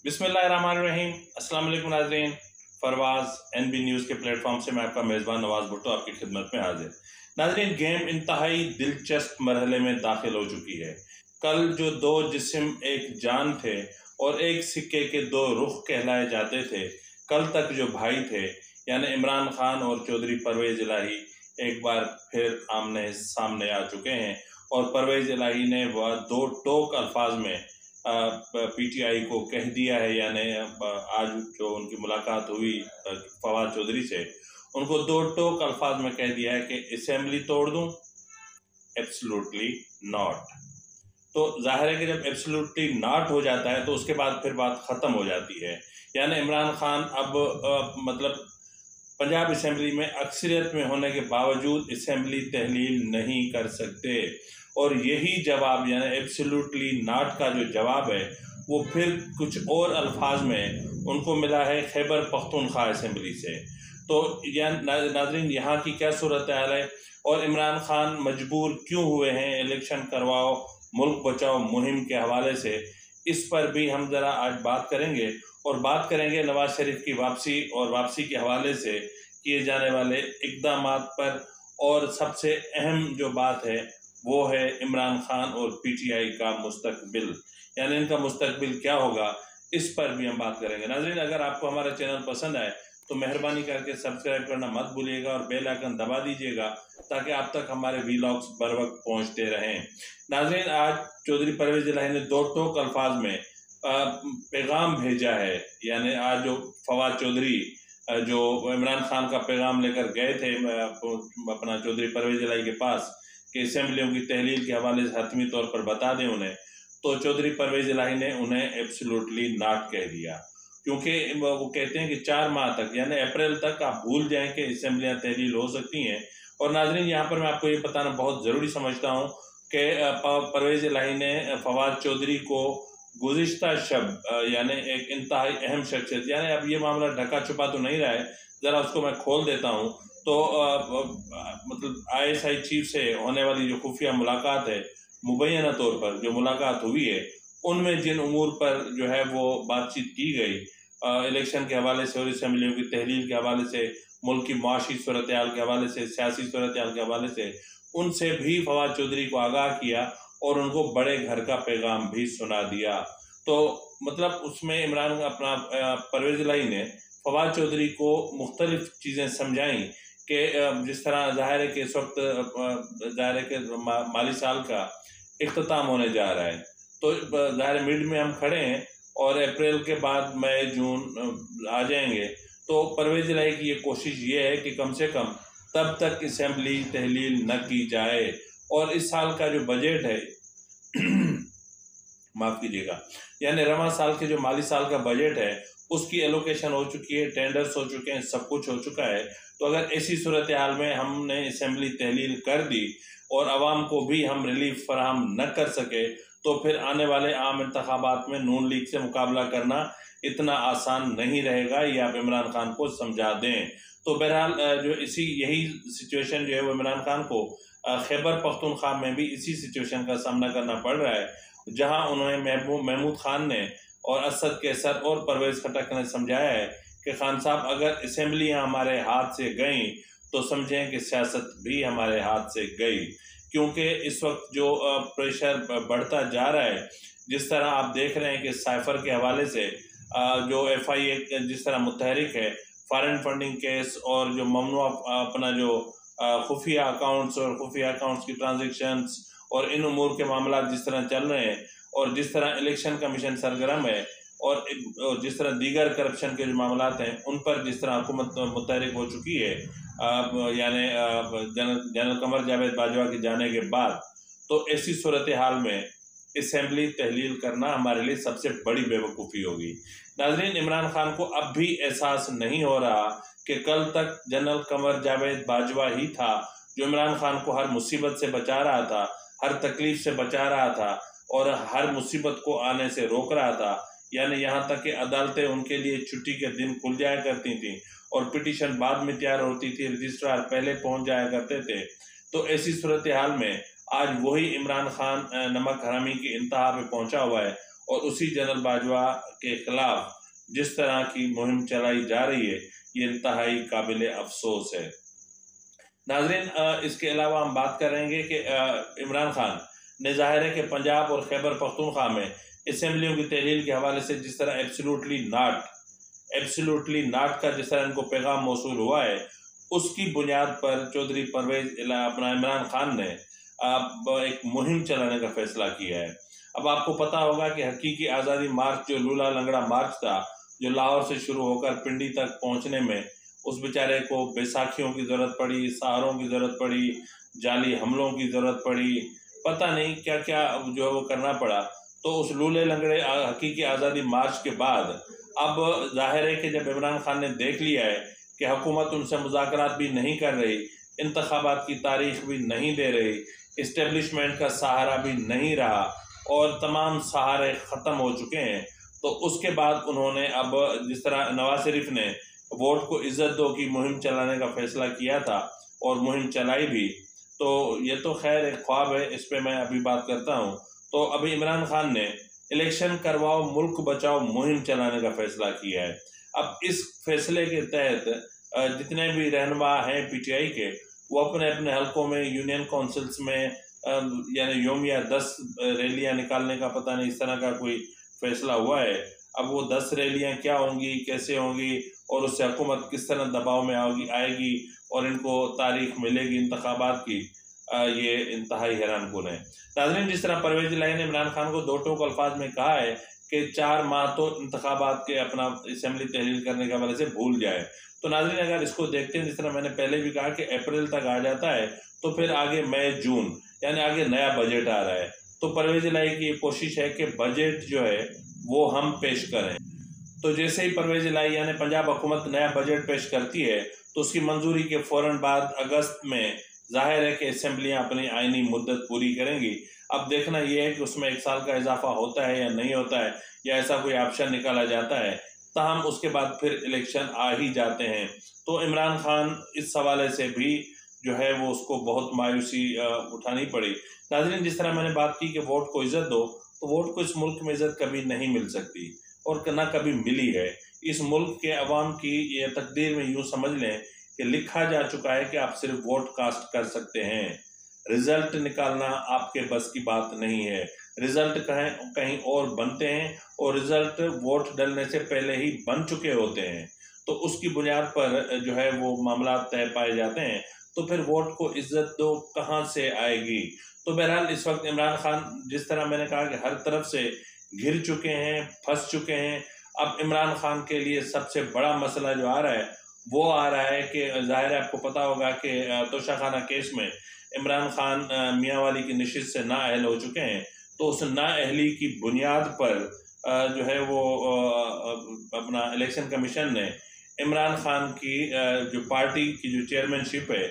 बिस्मिल्लाहिर्रहमानिर्रहीम। अस्सलाम वालेकुम नाज़रीन। फरवाज NB न्यूज़ के प्लेटफॉर्म से मैं आपका मेज़बान नवाज़ भुट्टो आपकी खिदमत में हाजिर। नाज़रीन, गेम इंतहाई दिलचस्प मरहले में दाखिल हो चुकी है। कल जो दो जिस्म एक जान थे और एक सिक्के के दो रुख कहलाए जाते थे, कल तक जो भाई थे यानी इमरान खान और चौधरी परवेज़ इलाही एक बार फिर आमने सामने आ चुके हैं और परवेज़ इलाही ने वह दो टोक अल्फाज में PTI को कह दिया है। यानी आज जो उनकी मुलाकात हुई फवाद चौधरी से, उनको दो टोक अल्फाज में कह दिया है कि असेंबली तोड़ दूं, एब्सोल्युटली नॉट। तो जाहिर है कि जब एब्सोल्युटली नॉट हो जाता है तो उसके बाद फिर बात ख़त्म हो जाती है। यानी इमरान खान अब मतलब पंजाब असेंबली में अक्सरियत में होने के बावजूद असेंबली तहलील नहीं कर सकते और यही जवाब यानी एब्सोल्युटली नॉट का जो जवाब है वो फिर कुछ और अल्फाज में उनको मिला है खैबर पख्तूनख्वा असेंबली से। तो नाजरीन, यहाँ की क्या सूरत हाल है और इमरान खान मजबूर क्यों हुए हैं इलेक्शन करवाओ मुल्क बचाओ मुहिम के हवाले से, इस पर भी हम ज़रा आज बात करेंगे और बात करेंगे नवाज शरीफ की वापसी और वापसी के हवाले से किए जाने वाले इकदाम पर। और सबसे अहम जो बात है वो है इमरान खान और PTI का मुस्तकबिल, यानी इनका मुस्तकबिल क्या होगा, इस पर भी हम बात करेंगे। नाज़रीन, अगर आपको हमारा चैनल पसंद आए तो मेहरबानी करके सब्सक्राइब करना मत भूलिएगा और बेल आइकन दबा दीजिएगा ताकि आप तक हमारे वीलॉग्स बर वक्त पहुँचते रहें। नाज़रीन, आज चौधरी परवेज़ इलाही ने दो टोक अल्फाज में पैगाम भेजा है। यानी आज जो फवाद चौधरी जो इमरान खान का पैगाम लेकर गए थे अपना चौधरी परवेज़ इलाही के पास कि असेंबलियों की तहलील के हवाले से हतमी तौर पर बता दें उन्हें, तो चौधरी परवेज़ इलाही ने उन्हें एब्सोल्युटली नॉट कह दिया। क्योंकि वो कहते हैं कि 4 माह तक यानी अप्रैल तक आप भूल जाएं कि असेंबलियाँ तहलील हो सकती हैं। और नाजरीन, यहाँ पर मैं आपको ये बताना बहुत ज़रूरी समझता हूँ कि परवेज़ इलाही ने फवाद चौधरी को गुज़िश्ता शब यानी एक इंतहाई अहम शख्सियत, यानी अब ये मामला ढका छुपा तो नहीं रहा है, ज़रा उसको मैं खोल देता हूँ। तो मतलब ISI चीफ से होने वाली जो खुफिया मुलाकात है, मुबैना तौर पर जो मुलाकात हुई है, उनमें जिन उमूर पर जो है वो बातचीत की गई इलेक्शन के हवाले से और असेंबलियों की तहलील के हवाले से, मुल्क की माशी सूरत हाल के हवाले से, सियासी सूरत हाल के हवाले से, उनसे भी फवाद चौधरी को आगाह किया और उनको बड़े घर का पैगाम भी सुना दिया। तो मतलब उसमें इमरान अपना परवेज़ इलाही ने फवाद चौधरी को मुख्तलिफ चीज़ें समझाई कि जिस तरह ज़ाहिर है कि इस वक्त ज़ाहिर है कि माली साल का इख्तिताम होने जा रहा है, तो ज़ाहिर मिड में हम खड़े हैं और अप्रैल के बाद मई जून आ जाएंगे। तो परवेज़ इलाही की ये कोशिश ये है कि कम से कम तब तक असेंबली तहलील न की जाए। और इस साल का जो बजट है माफ़ कीजिएगा, यानी रवा साल के जो माली साल का बजट है उसकी एलोकेशन हो चुकी है, टेंडर्स हो चुके हैं, सब कुछ हो चुका है। तो अगर ऐसी सूरत हाल में हमने असेंबली तहलील कर दी और आवाम को भी हम रिलीफ फराहम न कर सके तो फिर आने वाले आम इंतखाबात में नून लीग से मुकाबला करना इतना आसान नहीं रहेगा, ये आप इमरान खान को समझा दें। तो बहरहाल जो यही सिचुएशन जो है वो इमरान खान को खैबर पख्तूनख्वा में भी इसी सिचुएशन का सामना करना पड़ रहा है, जहां उन्होंने महमूद खान ने और असद कैसर और परवेज़ खटक ने समझाया है कि खान साहब, अगर असेंबलियां हमारे हाथ से गई तो समझें कि सियासत भी हमारे हाथ से गई। क्योंकि इस वक्त जो प्रेशर बढ़ता जा रहा है, जिस तरह आप देख रहे हैं कि साइफर के हवाले से जो FIA जिस तरह मुतहरिक है, फॉरेन फंडिंग केस और जो ममनुआ अपना जो खुफिया अकाउंट्स और खुफिया अकाउंट्स की ट्रांजेक्शन्स और इन उमूर के मामला जिस तरह चल रहे हैं और जिस तरह इलेक्शन कमीशन सरगर्म है और जिस तरह दीगर करप्शन के जो मामला हैं उन पर जिस तरह हुकूमत मुतहरिक हो चुकी है यानी जनरल कमर जावेद बाजवा के जाने के बाद, तो ऐसी सूरत हाल में असेंबली तहलील करना हमारे लिए सबसे बड़ी बेवकूफ़ी होगी। नाज़रीन, इमरान खान को अब भी एहसास नहीं हो रहा कि कल तक जनरल कमर जावेद बाजवा ही था जो इमरान खान को हर मुसीबत से बचा रहा था, हर तकलीफ से बचा रहा था और हर मुसीबत को आने से रोक रहा था। यानी यहाँ तक कि अदालतें उनके लिए छुट्टी के दिन खुल जाया करती थीं और पिटीशन बाद में तैयार होती थी, रजिस्ट्रार पहले पहुँच जाया करते थे। तो ऐसी सूरत हाल में आज वही इमरान खान नमक हरामी की इंतहा पे पहुँचा हुआ है और उसी जनरल बाजवा के खिलाफ जिस तरह की मुहिम चलाई जा रही है, ये इंतहाई काबिल अफसोस है। नाजरीन, इसके अलावा हम बात करेंगे कि इमरान खान ने जाहिर है कि पंजाब और खैबर पख्तूनख्वा में असेंबलियों की तहलील के हवाले से जिस तरह एब्सोल्युटली नॉट का जिस तरह इनको पैगाम मौसूल हुआ है, उसकी बुनियाद पर चौधरी परवेज अपना इमरान खान ने अब एक मुहिम चलाने का फैसला किया है। अब आपको पता होगा कि हकीकी आज़ादी मार्च, जो लूला लंगड़ा मार्च था, जो लाहौर से शुरू होकर पिंडी तक पहुंचने में उस बेचारे को बैसाखियों की ज़रूरत पड़ी, सहारों की ज़रूरत पड़ी, जाली हमलों की ज़रूरत पड़ी, पता नहीं क्या क्या जो है वो करना पड़ा। तो उस लूले लंगड़े हकीकी आज़ादी मार्च के बाद अब जाहिर है कि जब इमरान खान ने देख लिया है कि हुकूमत उनसे मुज़ाकरात भी नहीं कर रही, इंतखाबात की तारीख भी नहीं दे रही, इस्टेब्लिशमेंट का सहारा भी नहीं रहा और तमाम सहारे ख़त्म हो चुके हैं, तो उसके बाद उन्होंने अब जिस तरह नवाज शरीफ ने वोट को इज्जत दो की मुहिम चलाने का फैसला किया था और मुहिम चलाई भी, तो ये तो खैर एक ख्वाब है, इस पर मैं अभी बात करता हूँ। तो अभी इमरान खान ने इलेक्शन करवाओ मुल्क बचाओ मुहिम चलाने का फैसला किया है। अब इस फैसले के तहत जितने भी रहनुमा हैं पीटीआई के, वो अपने अपने हलकों में यूनियन काउंसिल्स में यानी योमिया 10 रैलियां निकालने का पता नहीं इस तरह का कोई फैसला हुआ है। अब वो 10 रैलियां क्या होंगी, कैसे होंगी और उससे हुकूमत किस तरह दबाव में आएगी और इनको तारीख मिलेगी इंतखाबात की, ये इंतहाई हैरानकुन है। नाज़रीन, जिस तरह परवेज इलाही ने इमरान खान को दो टोक अल्फाज में कहा है कि 4 माह तो इंतखाबात के अपना असेंबली तहलील करने के हवाले से भूल जाए, तो नाज़रीन अगर इसको देखते हैं, जिस तरह मैंने पहले भी कहा कि अप्रैल तक आ जाता है, तो फिर आगे मई जून यानी आगे नया बजट आ रहा है, तो परवेज इलाही की कोशिश है कि बजट जो है वो हम पेश करें। तो जैसे ही परवेज इलाही यानी पंजाब हुकूमत नया बजट पेश करती है, तो उसकी मंजूरी के फ़ौरन बाद अगस्त में जाहिर है कि असेंबलियाँ अपनी आइनी मुद्दत पूरी करेंगी। अब देखना यह है कि उसमें 1 साल का इजाफा होता है या नहीं होता है, या ऐसा कोई ऑप्शन निकाला जाता है, ताहम उसके बाद फिर इलेक्शन आ ही जाते हैं। तो इमरान खान इस हवाले से भी जो है वो उसको बहुत मायूसी उठानी पड़ी। नाज़रीन, जिस तरह मैंने बात की कि वोट को इज्जत दो, तो वोट को इस मुल्क में इज्जत कभी नहीं मिल सकती और ना कभी मिली है। इस मुल्क के अवाम की ये तकदीर में यूँ समझ लें कि लिखा जा चुका है कि आप सिर्फ वोट कास्ट कर सकते हैं, रिजल्ट निकालना आपके बस की बात नहीं है। रिजल्ट कहीं और बनते हैं और रिजल्ट वोट डलने से पहले ही बन चुके होते हैं, तो उसकी बुनियाद पर जो है वो मामला तय पाए जाते हैं। तो फिर वोट को इज्जत दो कहाँ से आएगी? तो बहरहाल इस वक्त इमरान खान जिस तरह मैंने कहा कि हर तरफ से घिर चुके हैं, फंस चुके हैं। अब इमरान खान के लिए सबसे बड़ा मसला जो आ रहा है वो आ रहा है कि जाहिर है आपको पता होगा कि तोशाखाना केस में इमरान खान मियांवाली की नशिस्त से नाअहल हो चुके हैं। तो उस नाअहली की बुनियाद पर जो है वो अपना इलेक्शन कमीशन ने इमरान खान की जो पार्टी की जो चेयरमैनशिप है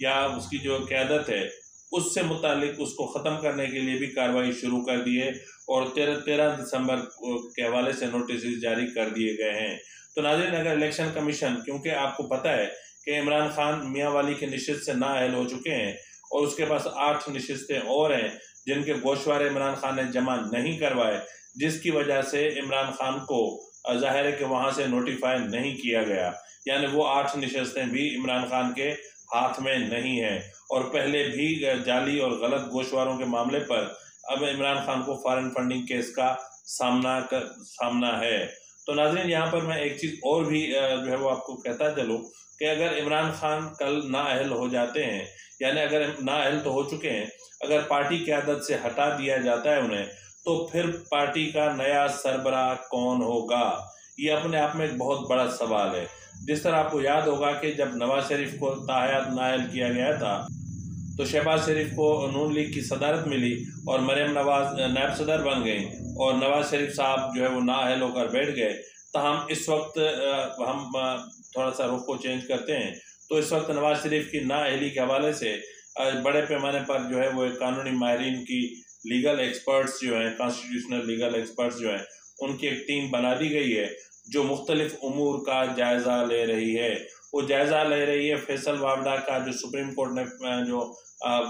या उसकी जो क़यादत है, उससे मुतालिक उसको ख़त्म करने के लिए भी कार्रवाई शुरू कर दी है और 13 दिसंबर के हवाले से नोटिस जारी कर दिए गए हैं। तो नाज़रीन, अगर इलेक्शन कमीशन, क्योंकि आपको पता है कि इमरान खान मियांवाली की नशिस्त से नाअहल हो चुके हैं और उसके पास 8 नशिस्तें और हैं जिनके गोशवारे इमरान खान ने जमा नहीं करवाए, जिसकी वजह से इमरान खान को जाहिर है कि वहाँ से नोटिफाई नहीं किया गया, यानी वो 8 नशिस्तें भी इमरान खान के हाथ में नहीं है और पहले भी जाली और गलत गोशवारों के मामले पर अब इमरान खान को फॉरेन फंडिंग केस का सामना है। तो नाज़रीन, यहाँ पर मैं एक चीज़ और भी जो है वो आपको कहता चलूँ कि अगर इमरान खान कल नाअहल हो जाते हैं, यानी अगर नाअहल तो हो चुके हैं, अगर पार्टी क़यादत से हटा दिया जाता है उन्हें, तो फिर पार्टी का नया सरबराह कौन होगा, ये अपने आप में एक बहुत बड़ा सवाल है। जिस तरह आपको याद होगा कि जब नवाज शरीफ को ताहयात नाअहल किया गया था, तो शहबाज शरीफ को नून लीग की सदारत मिली और मरियम नवाज नायब सदर बन गई और नवाज शरीफ साहब जो है वो नाअहल होकर बैठ गए। ताहम इस वक्त हम थोड़ा सा रुख को चेंज करते हैं, तो इस वक्त नवाज शरीफ की नाअहली के हवाले से बड़े पैमाने पर जो है वो एक कानूनी माहिरीन की लीगल एक्सपर्ट्स जो हैं, कॉन्स्टिट्यूशनल लीगल एक्सपर्ट्स जो हैं, उनकी एक टीम बना दी गई है जो मुख्तलिफ उमूर का जायज़ा ले रही है। वो जायज़ा ले रही है फैसल वावडा का, जो सुप्रीम कोर्ट ने जो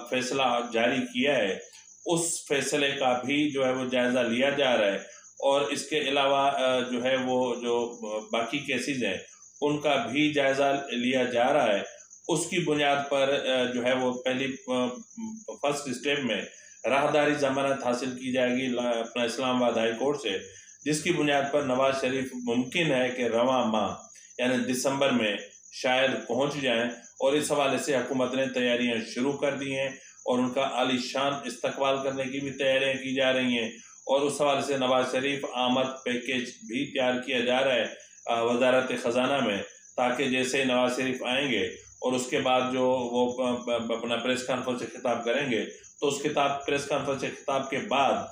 फैसला जारी किया है, उस फैसले का भी जो है वो जायज़ा लिया जा रहा है और इसके अलावा जो है वो जो बाकी केसेस हैं उनका भी जायज़ा लिया जा रहा है। उसकी बुनियाद पर जो है वो पहली फर्स्ट स्टेप में राहदारी ज़मानत हासिल की जाएगी अपना इस्लामाबाद हाई कोर्ट से, जिसकी बुनियाद पर नवाज शरीफ मुमकिन है कि रवां माह यानी दिसंबर में शायद पहुंच जाएं। और इस हवाले से हुकूमत ने तैयारियां शुरू कर दी हैं और उनका आलीशान इस्तकबाल करने की भी तैयारियां की जा रही हैं। और उस हवाले से नवाज शरीफ आमद पैकेज भी तैयार किया जा रहा है वजारत ख़जाना में, ताकि जैसे नवाज शरीफ आएंगे और उसके बाद जो वो अपना प्रेस कॉन्फ्रेंस से खिताब करेंगे, तो उस प्रेस कॉन्फ्रेंस से खिताब के बाद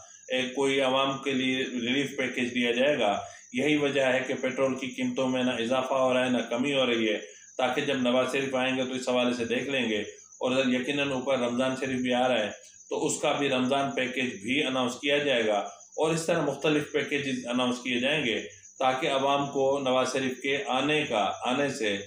कोई आवाम के लिए रिलीफ पैकेज दिया जाएगा। यही वजह है कि पेट्रोल की कीमतों में ना इजाफा हो रहा है ना कमी हो रही है, ताकि जब नवाज शरीफ आएंगे तो इस हवाले से देख लेंगे। और यकीनन ऊपर रमज़ान शरीफ भी आ रहा है तो उसका भी रमज़ान पैकेज भी अनाउंस किया जाएगा और इस तरह मुख्तलिफ पैकेज अनाउंस किए जाएंगे ताकि आवाम को नवाज शरीफ के आने से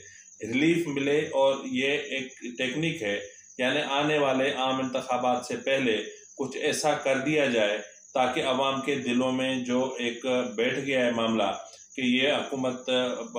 रिलीफ मिले। और ये एक टेक्निक है, यानी आने वाले आम इंतखाबात से पहले कुछ ऐसा कर दिया जाए ताकि आवाम के दिलों में जो एक बैठ गया है मामला कि ये हुकूमत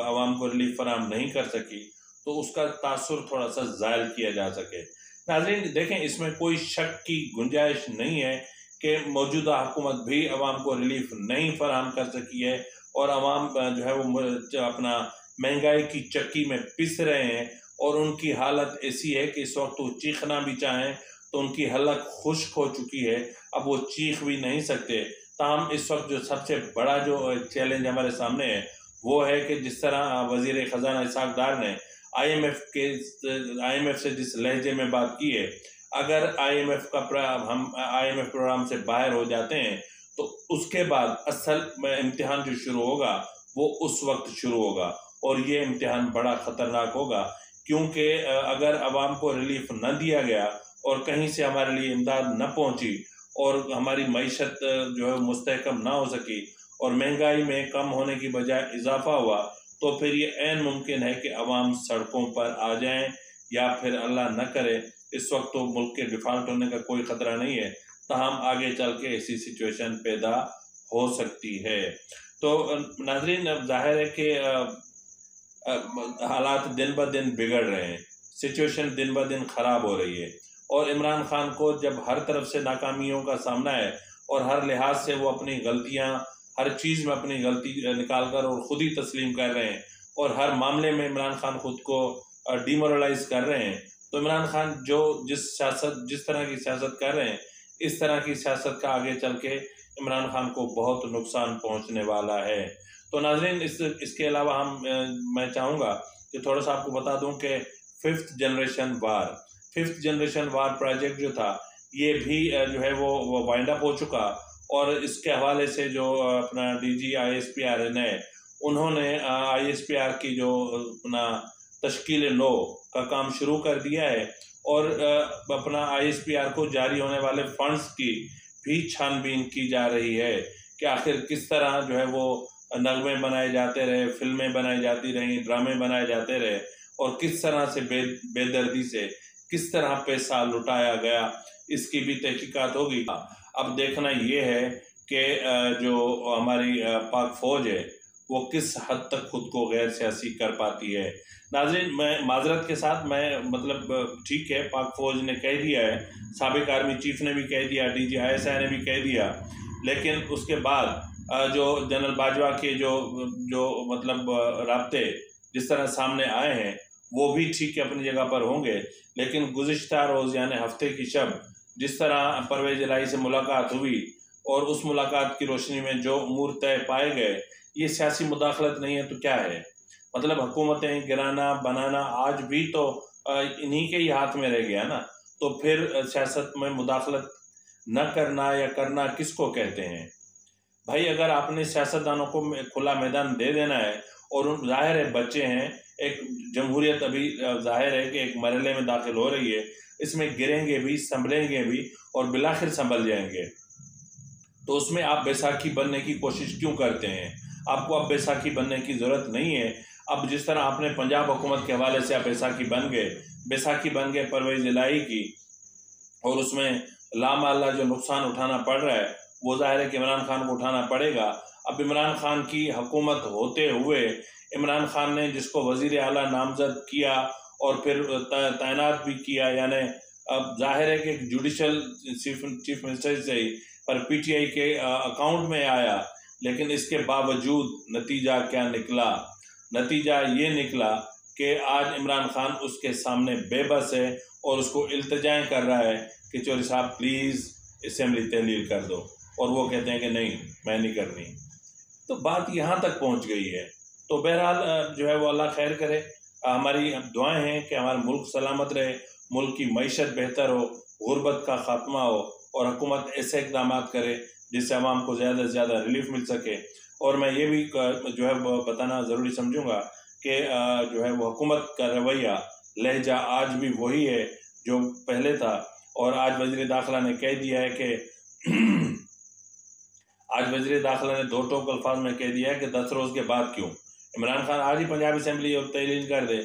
आवाम को रिलीफ फराहम नहीं कर सकी, तो उसका तासुर थोड़ा सा ज़ायल किया जा सके। नाज़रीन देखें, इसमें कोई शक की गुंजाइश नहीं है कि मौजूदा हुकूमत भी आवाम को रिलीफ नहीं फराहम कर सकी है और आवाम जो है वो अपना महंगाई की चक्की में पिस रहे हैं और उनकी हालत ऐसी है कि इस वक्त वो चीखना भी चाहें तो उनकी हलक खुश्क हो चुकी है, अब वो चीख भी नहीं सकते। ताहम इस वक्त जो सबसे बड़ा जो चैलेंज हमारे सामने है वो है कि जिस तरह वज़ीर ख़जाना इसहाक़ डार ने IMF से जिस लहजे में बात की है, अगर IMF प्रोग्राम से बाहर हो जाते हैं तो उसके बाद असल इम्तिहान जो शुरू होगा वो उस वक्त शुरू होगा और ये इम्तिहान बड़ा ख़तरनाक होगा, क्योंकि अगर आवाम को रिलीफ न दिया गया और कहीं से हमारे लिए इमदाद न पहुंची और हमारी मईशत जो है मुस्तहकम ना हो सकी और महंगाई में कम होने की बजाय इजाफा हुआ, तो फिर ये ऐन मुमकिन है कि अवाम सड़कों पर आ जाएं या फिर अल्लाह न करे, इस वक्त तो मुल्क के डिफ़ॉल्ट होने का कोई ख़तरा नहीं है, ताहम आगे चल के ऐसी सिचुएशन पैदा हो सकती है। तो नाज़रीन, अब जाहिर है कि हालात दिन ब दिन बिगड़ रहे हैं, सिचुएशन दिन ब दिन ख़राब हो रही है और इमरान खान को जब हर तरफ से नाकामियों का सामना है और हर लिहाज से वो अपनी गलतियां हर चीज़ में अपनी गलती निकाल कर और ख़ुद ही तस्लीम कर रहे हैं और हर मामले में इमरान खान खुद को डिमोरलाइज कर रहे हैं, तो इमरान खान जो जिस तरह की सियासत कर रहे हैं, इस तरह की सियासत का आगे चल के इमरान खान को बहुत नुकसान पहुंचने वाला है। तो नाज़रीन, इसके अलावा मैं चाहूँगा कि थोड़ा सा आपको बता दूं कि फिफ्थ जनरेशन वार प्रोजेक्ट जो था ये भी जो है वो वाइंड अप हो चुका और इसके हवाले से जो अपना DG ISPR ने उन्होंने ISPR की जो अपना तश्कील नो का काम शुरू कर दिया है और अपना ISPR को जारी होने वाले फंड्स की भी छानबीन की जा रही है कि आखिर किस तरह जो है वो नगमे बनाए जाते रहे, फिल्में बनाई जाती रहीं, ड्रामे बनाए जाते रहे और किस तरह से बेदर्दी से किस तरह पैसा लुटाया गया, इसकी भी तहकीकात होगी। अब देखना ये है कि जो हमारी पाक फ़ौज है वो किस हद तक खुद को गैर सियासी कर पाती है। नाज़रीन, मैं माजरत के साथ मतलब ठीक है, पाक फ़ौज ने कह दिया है, साबिक आर्मी चीफ ने भी कह दिया, DG ISI ने भी कह दिया, लेकिन उसके बाद जो जनरल बाजवा के जो मतलब राब्ते जिस तरह सामने आए हैं वो भी ठीक है, अपनी जगह पर होंगे, लेकिन गुज़िश्ता रोज़ यानी हफ्ते की शब जिस तरह परवेज़ इलाही से मुलाकात हुई और उस मुलाकात की रोशनी में जो अमूर तय पाए गए, ये सियासी मुदाखलत नहीं है तो क्या है? मतलब हुकूमतें गिराना बनाना आज भी तो इन्हीं के ही हाथ में रह गया ना, तो फिर सियासत में मुदाखलत न करना या करना किसको कहते हैं? भाई, अगर आपने सियासतदानों को खुला मैदान दे देना है और ज़ाहिर है बच्चे हैं, एक जमहूरियत अभी ज़ाहिर है कि एक मरहले में दाखिल हो रही है, इसमें गिरेंगे भी, संभलेंगे भी और बिलाखिर संभल जाएंगे, तो उसमें आप बैसाखी बनने की कोशिश क्यों करते हैं? आपको अब बैसाखी बनने की ज़रूरत नहीं है। अब जिस तरह आपने पंजाब हुकूमत के हवाले से आप बैसाखी बन गए परवेज़ इलाही की और उसमें लामाला जो नुकसान उठाना पड़ रहा है वो जाहिर है कि इमरान खान को उठाना पड़ेगा। अब इमरान खान की हुकूमत होते हुए इमरान खान ने जिसको वज़ीर आला नामजद किया और फिर तैनात भी किया, यानी अब जाहिर है कि जुडिशल चीफ मिनिस्टर से ही पर पीटीआई के अकाउंट में आया, लेकिन इसके बावजूद नतीजा क्या निकला? नतीजा ये निकला कि आज इमरान खान उसके सामने बेबस है और उसको इल्तिजाएं कर रहा है कि चौधरी साहब प्लीज़ असेंबली तहलील कर दो, और वो कहते हैं कि नहीं मैं नहीं करनी। तो बात यहाँ तक पहुँच गई है। तो बहरहाल जो है वो अल्लाह खैर करे। हमारी दुआएं हैं कि हमारा मुल्क सलामत रहे, मुल्क की मईशत बेहतर हो, गुर्बत का ख़ात्मा हो और हुकूमत ऐसे इक़दाम करे जिससे आवाम को ज़्यादा से ज़्यादा रिलीफ मिल सके। और मैं ये भी जो है वो बताना ज़रूरी समझूंगा कि जो है वो हुकूमत का रवैया लहजा आज भी वही है जो पहले था। और आज वज़ीर दाखिला ने कह दिया है कि आज वज़ीर दाखिला ने दो टोक अल्फाज में कह दिया है कि 10 रोज़ के बाद क्यों। इमरान खान आज ही पंजाब असम्बली और तहलील कर दे,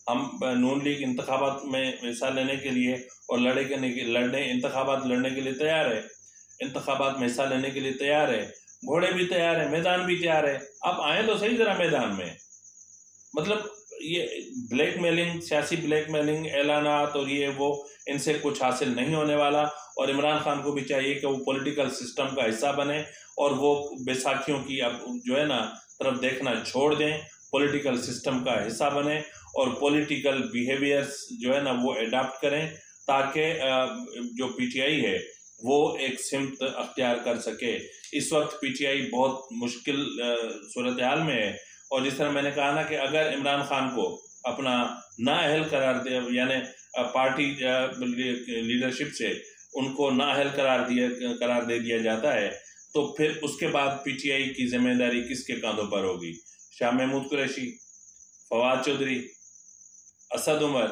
हम नून लीग इंतखाबात में हिस्सा लेने के लिए और इंतखाबात लड़ने के लिए तैयार है, इंतखाबात में हिस्सा लेने के लिए तैयार है, घोड़े भी तैयार है, मैदान भी तैयार है। अब आए तो सही ज़रा मैदान में। मतलब ये ब्लैकमेलिंग, सियासी ब्लैकमेलिंग, ऐलानात और ये वो, इनसे कुछ हासिल नहीं होने वाला। और इमरान खान को भी चाहिए कि वो पॉलिटिकल सिस्टम का हिस्सा बने और वो बैसाखियों की अब जो है ना तरफ देखना छोड़ दें, पॉलिटिकल सिस्टम का हिस्सा बने और पॉलिटिकल बिहेवियर्स जो है ना वो अडाप्ट करें, ताकि जो पीटीआई है वो एक सिमत अख्तियार कर सके। इस वक्त पीटीआई बहुत मुश्किल सूरत हाल में है। और जिस तरह मैंने कहा ना कि अगर इमरान खान को अपना नाअहल करार दे, यानी पार्टी लीडरशिप से उनको नाअहल करार दे दिया जाता है, तो फिर उसके बाद पीटीआई की जिम्मेदारी किसके कंधों पर होगी? शाह महमूद कुरैशी, फवाद चौधरी, असद उमर,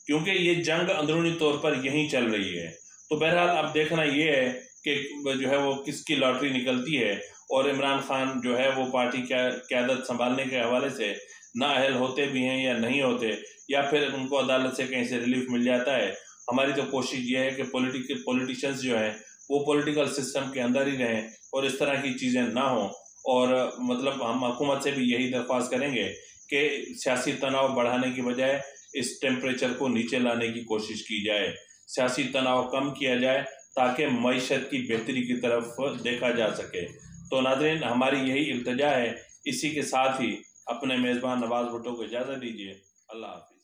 क्योंकि ये जंग अंदरूनी तौर पर यहीं चल रही है। तो बहरहाल अब देखना ये है कि जो है वो किसकी लॉटरी निकलती है और इमरान खान जो है वो पार्टी क़यादत संभालने के हवाले से नाअहल होते भी हैं या नहीं होते, या फिर उनको अदालत से कहीं से रिलीफ मिल जाता है। हमारी तो कोशिश ये है कि पॉलिटिशियंस जो हैं वो पॉलिटिकल सिस्टम के अंदर ही रहें और इस तरह की चीज़ें ना हों। और मतलब हम हुकूमत से भी यही दरख्वास्त करेंगे कि सियासी तनाव बढ़ाने की बजाय इस टेम्परेचर को नीचे लाने की कोशिश की जाए, सियासी तनाव कम किया जाए ताकि मईशत की बेहतरी की तरफ देखा जा सके। तो नाज़रीन, हमारी यही इल्तिजा है। इसी के साथ ही अपने मेज़बान नवाज़ भुट्टो को इजाज़त दीजिए। अल्लाह हाफ़िज़।